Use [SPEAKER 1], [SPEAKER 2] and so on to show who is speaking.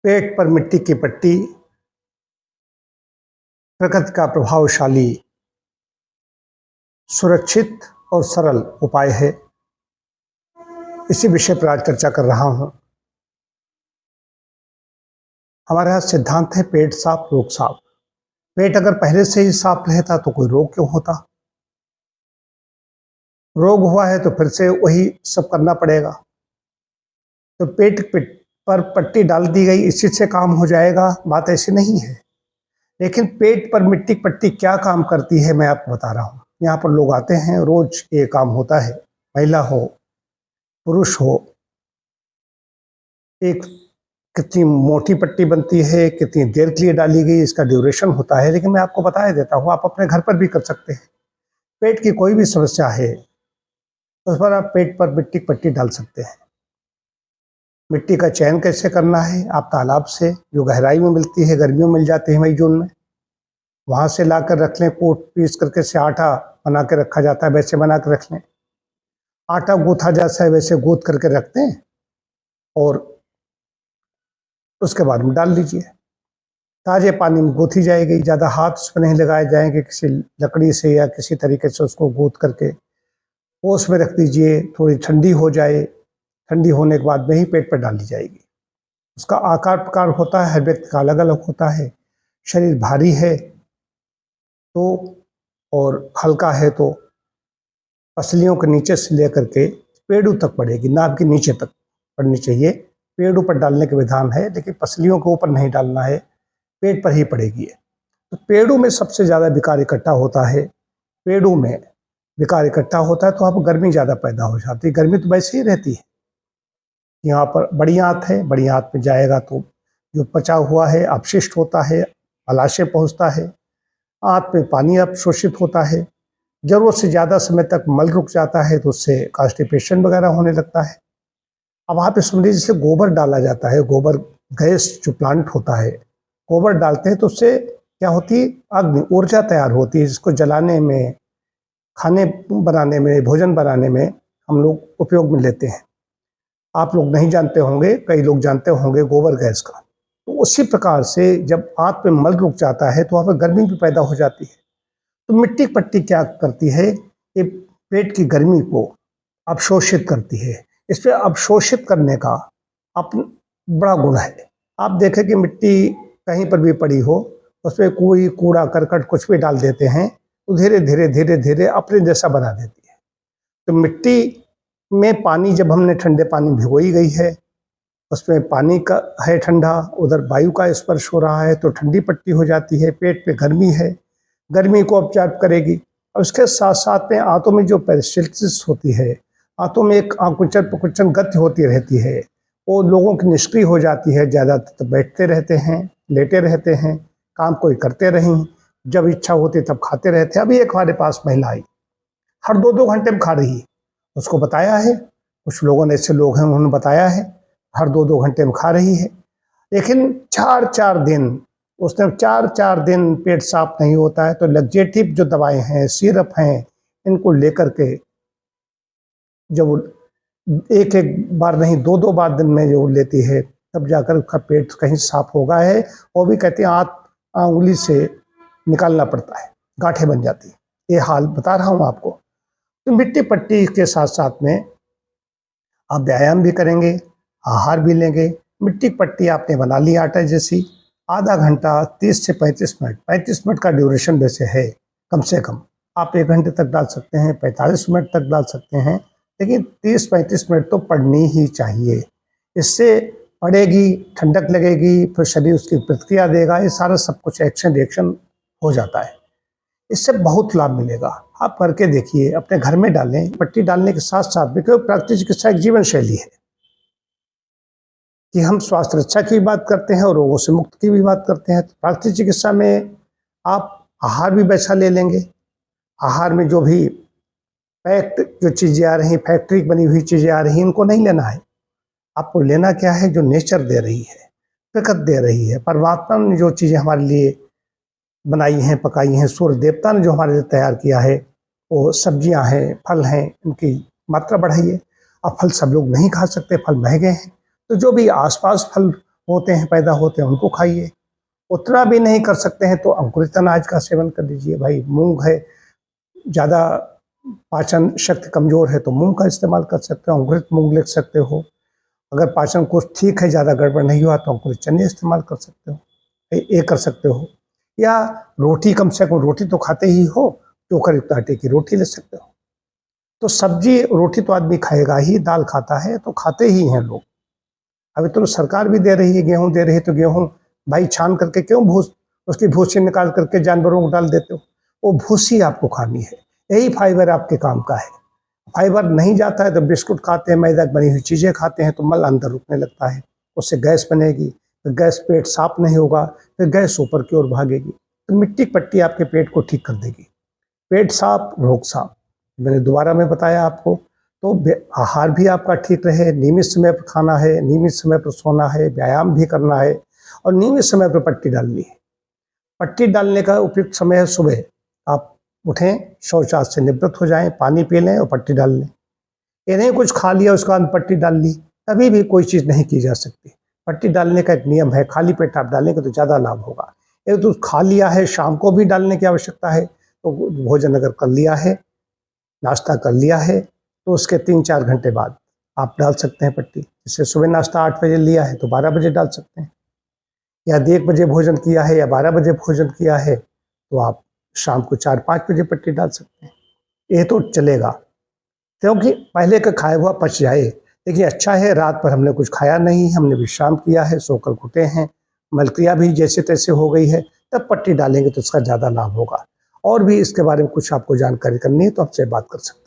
[SPEAKER 1] पेट पर मिट्टी की पट्टी प्रकृति का प्रभावशाली, सुरक्षित और सरल उपाय है। इसी विषय पर आज चर्चा कर रहा हूं। हमारे यहाँ सिद्धांत है पेट साफ रोग साफ। पेट अगर पहले से ही साफ रहता तो कोई रोग क्यों होता। रोग हुआ है तो फिर से वही सब करना पड़ेगा। तो पेट पर पट्टी डाल दी गई, इसी से काम हो जाएगा, बात ऐसी नहीं है। लेकिन पेट पर मिट्टी की पट्टी क्या काम करती है मैं आपको बता रहा हूँ। यहाँ पर लोग आते हैं, रोज ये काम होता है, महिला हो पुरुष हो। एक कितनी मोटी पट्टी बनती है, कितनी देर के लिए डाली गई, इसका ड्यूरेशन होता है, लेकिन मैं आपको बता देता हूँ, आप अपने घर पर भी कर सकते हैं। पेट की कोई भी समस्या है उस पर आप पेट पर मिट्टी की पट्टी डाल सकते हैं। मिट्टी का चयन कैसे करना है, आप तालाब से जो गहराई में मिलती है, गर्मियों में मिल जाती है मई जून में, वहाँ से ला कर रख लें। कूट पीस करके से आटा बना के रखा जाता है, वैसे बना के रख लें। आटा गूथा जाता है वैसे गूथ करके रख दें और उसके बाद में डाल लीजिए। ताजे पानी में गूथी जाएगी, ज़्यादा हाथ उसमें नहीं लगाए जाएंगे। किसी लकड़ी से या किसी तरीके से उसको गूथ करके ओस में रख दीजिए, थोड़ी ठंडी हो जाए। ठंडी होने के बाद में ही पेट पर डाली जाएगी। उसका आकार प्रकार होता है, हर व्यक्ति का अलग अलग होता है। शरीर भारी है तो और हल्का है तो पसलियों के नीचे से लेकर के पेड़ों तक पड़ेगी, नाभ के नीचे तक पड़नी चाहिए। पेड़ों पर डालने के विधान है, लेकिन पसलियों के ऊपर नहीं डालना है, पेट पर ही पड़ेगी। तो पेड़ों में सबसे ज़्यादा विकार इकट्ठा होता है। पेड़ों में विकार इकट्ठा होता है तो आपको गर्मी ज़्यादा पैदा हो जाती है। गर्मी तो वैसे ही रहती है। यहाँ पर बड़ी आंत है, बड़ी आंत में जाएगा तो जो पचा हुआ है अपशिष्ट होता है, मलाशय पहुँचता है। आंत में पानी अवशोषित होता है। जरूरत से ज़्यादा समय तक मल रुक जाता है तो उससे कॉन्स्टिपेशन वगैरह होने लगता है। अब आप इसमें जैसे गोबर डाला जाता है, गोबर गैस जो प्लांट होता है, गोबर डालते हैं तो उससे क्या होती है, अग्नि ऊर्जा तैयार होती है, जिसको जलाने में, खाने बनाने में, भोजन बनाने में हम लोग उपयोग में लेते हैं। आप लोग नहीं जानते होंगे, कई लोग जानते होंगे गोबर गैस का। तो उसी प्रकार से जब आंत में मल रुक जाता है तो वहाँ पर गर्मी भी पैदा हो जाती है। तो मिट्टी की पट्टी क्या करती है, ये पेट की गर्मी को अवशोषित करती है। इस पर अवशोषित करने का अपना बड़ा गुण है। आप देखें कि मिट्टी कहीं पर भी पड़ी हो, उस पर कोई कूड़ा करकट कुछ भी डाल देते हैं तो धीरे धीरे धीरे धीरे अपने जैसा बना देती है। तो मिट्टी में पानी जब हमने ठंडे पानी भिगोई गई है, उसमें पानी का है ठंडा, उधर वायु का स्पर्श हो रहा है तो ठंडी पट्टी हो जाती है। पेट पे गर्मी है, गर्मी को ऑब्जर्व करेगी। और उसके साथ साथ में आंतों में जो पेरिस्टाल्सिस होती है, आंतों में एक आकुंचन प्रकुंचन गति होती रहती है, वो लोगों की निष्क्रिय हो जाती है। ज़्यादातर बैठते रहते हैं, लेटे रहते हैं, काम कोई करते नहीं, जब इच्छा होती तब खाते रहते हैं। अभी एक हमारे पास महिला आई, हर 2-2 घंटे में खा रही है। उसको बताया है, कुछ लोगों ने, ऐसे लोग हैं उन्होंने बताया है, हर 2-2 घंटे में खा रही है। लेकिन 4-4 दिन, उसने 4-4 दिन पेट साफ नहीं होता है तो लग्जेटिव जो दवाएं हैं, सिरप हैं, इनको लेकर के जब एक एक बार नहीं 2-2 बार दिन में जो लेती है, तब जाकर उसका पेट कहीं साफ होगा है। वो भी कहते हैं उंगली से निकालना पड़ता है, गांठें बन जाती है। ये हाल बता रहा हूँ आपको। तो मिट्टी पट्टी के साथ साथ में आप व्यायाम भी करेंगे, आहार भी लेंगे। मिट्टी की पट्टी आपने बना ली आटा जैसी, आधा घंटा 30 से 35 मिनट, 35 मिनट का ड्यूरेशन वैसे है कम से कम। आप 1 घंटे तक डाल सकते हैं, 45 मिनट तक डाल सकते हैं, लेकिन 30-35 मिनट तो पड़नी ही चाहिए। इससे पड़ेगी, ठंडक लगेगी, फिर शरीर उसकी प्रतिक्रिया देगा, ये सारा सब कुछ एक्शन रिएक्शन हो जाता है। इससे बहुत लाभ मिलेगा। आप करके देखिए, अपने घर में डालें। पट्टी डालने के साथ साथ भी, क्योंकि प्राकृतिक चिकित्सा एक जीवन शैली है कि हम स्वास्थ्य रक्षा की भी बात करते हैं और रोगों से मुक्त की भी बात करते हैं। तो प्राकृतिक चिकित्सा में आप आहार भी वैसा ले लेंगे। आहार में जो भी पैक्ड जो चीज़ें आ रही, फैक्ट्री बनी हुई चीज़ें आ रही, इनको नहीं लेना है। आपको लेना क्या है, जो नेचर दे रही है, प्रकृति दे रही है, परमात्मा ने जो चीज़ें हमारे लिए बनाई हैं, पकाई हैं, सूर्य देवता ने जो हमारे लिए तैयार किया है, वो सब्जियां हैं, फल हैं, इनकी मात्रा बढ़ाइए। अब फल सब लोग नहीं खा सकते, फल महंगे हैं, तो जो भी आसपास फल होते हैं, पैदा होते हैं, उनको खाइए। उतना भी नहीं कर सकते हैं तो अंकुरित अनाज का सेवन कर लीजिए। भाई मूंग है, ज़्यादा पाचन शक्ति कमज़ोर है तो मूंग का इस्तेमाल कर सकते हो, अंकुरित मूंग ले सकते हो। अगर पाचन कोष ठीक है, ज़्यादा गड़बड़ नहीं हुआ तो अंकुरित चने इस्तेमाल कर सकते हो, ये कर सकते हो। या रोटी, कम से कम रोटी तो खाते ही हो, चोकर युक्त आटे की रोटी ले सकते हो। तो सब्जी रोटी तो आदमी खाएगा ही, दाल खाता है तो खाते ही हैं लोग। अभी तो सरकार भी दे रही है, गेहूं दे रही है, तो गेहूं भाई छान करके क्यों भूस उसकी भूसी निकाल करके जानवरों को डाल देते हो? वो भूसी आपको खानी है, यही फाइबर आपके काम का है। फाइबर नहीं जाता है तो बिस्कुट खाते हैं, मैदा बनी हुई चीज़ें खाते हैं तो मल अंदर रुकने लगता है, उससे गैस बनेगी, फिर गैस, पेट साफ नहीं होगा, फिर गैस ऊपर की ओर भागेगी, तो मिट्टी की पट्टी आपके पेट को ठीक कर देगी। पेट साफ, रोग साफ। मैंने दोबारा में बताया आपको। तो आहार भी आपका ठीक रहे, नियमित समय पर खाना है, नियमित समय पर सोना है, व्यायाम भी करना है और नियमित समय पर पट्टी डालनी है। पट्टी डालने का उपयुक्त समय है सुबह। आप उठें, शौचालय से निवृत्त हो जाएं, पानी पी लें और पट्टी डाल लें। ये नहीं कुछ खा लिया उसके बाद पट्टी डाल ली, कभी भी कोई चीज़ नहीं की जा सकती। पट्टी डालने का एक नियम है, खाली पेट आप डालेंगे तो ज़्यादा लाभ होगा। एक तो खा लिया है, शाम को भी डालने की आवश्यकता है, तो भोजन अगर कर लिया है, नाश्ता कर लिया है, तो उसके 3-4 घंटे बाद आप डाल सकते हैं पट्टी। जैसे सुबह नाश्ता 8 बजे लिया है तो 12 बजे डाल सकते हैं, या 1 बजे भोजन किया है या 12 बजे भोजन किया है तो आप शाम को 4-5 बजे पट्टी डाल सकते हैं। ये तो चलेगा, क्योंकि पहले का खाया हुआ पच जाए। देखिए अच्छा है, रात पर हमने कुछ खाया नहीं, हमने विश्राम किया है, सोकर उठे हैं, मलक्रिया भी जैसे तैसे हो गई है, तब पट्टी डालेंगे तो इसका ज़्यादा लाभ होगा। और भी इसके बारे में कुछ आपको जानकारी करनी है तो आपसे बात कर सकते हैं।